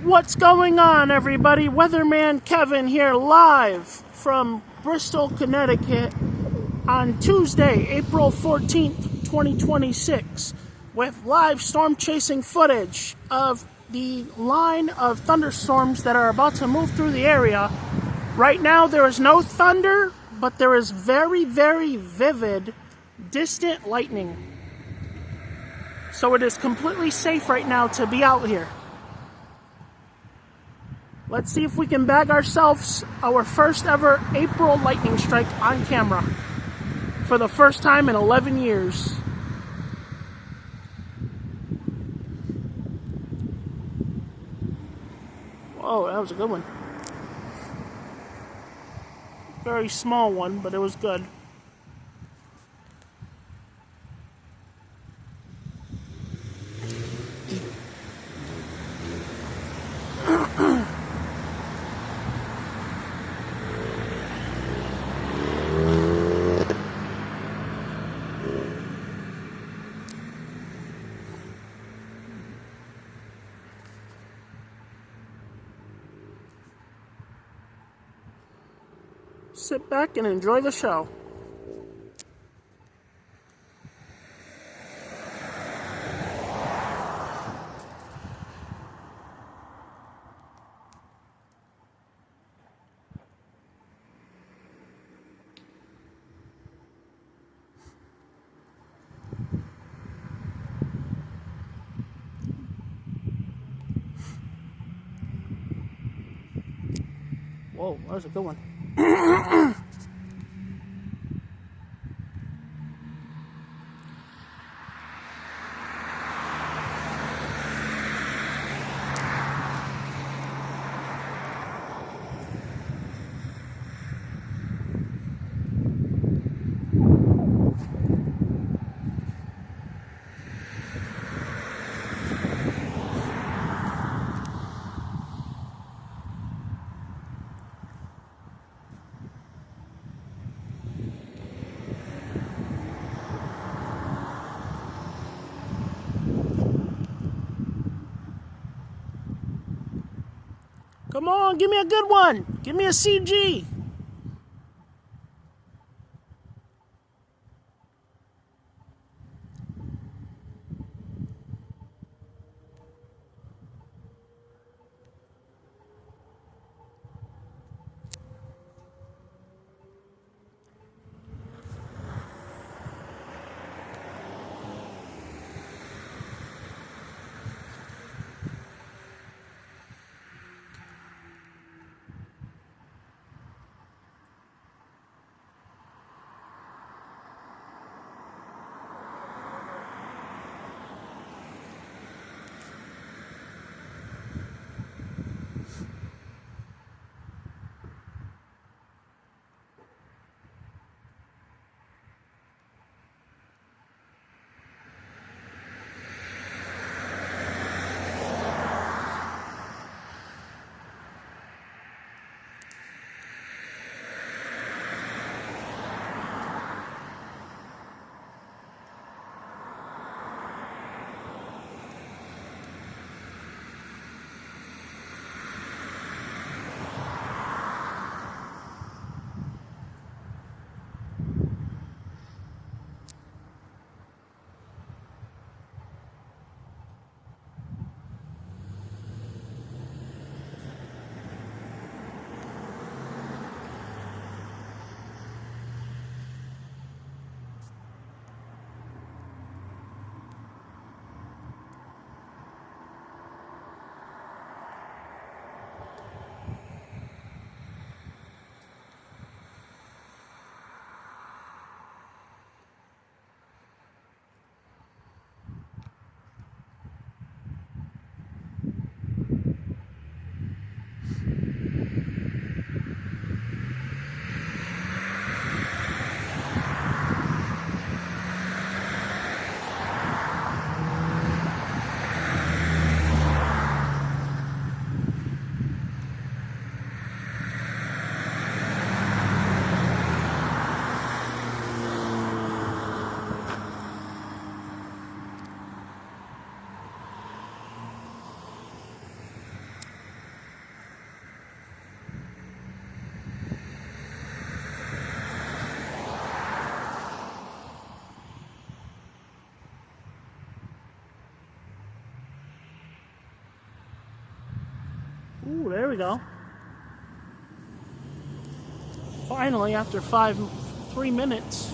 What's going on, everybody? Weatherman Kevin here, live from Bristol, Connecticut on Tuesday, April 14th, 2026, with live storm chasing footage of the line of thunderstorms that are about to move through the area. Right now, there is no thunder, but there is very, very vivid, distant lightning. So it is completely safe right now to be out here. Let's see if we can bag ourselves our first ever April lightning strike on camera for the first time in 11 years. Whoa, that was a good one. Very small one, but it was good. Sit back and enjoy the show. Whoa, that was a good one. Come on, give me a good one. Give me a CG. Ooh, there we go. Finally, after 3 minutes.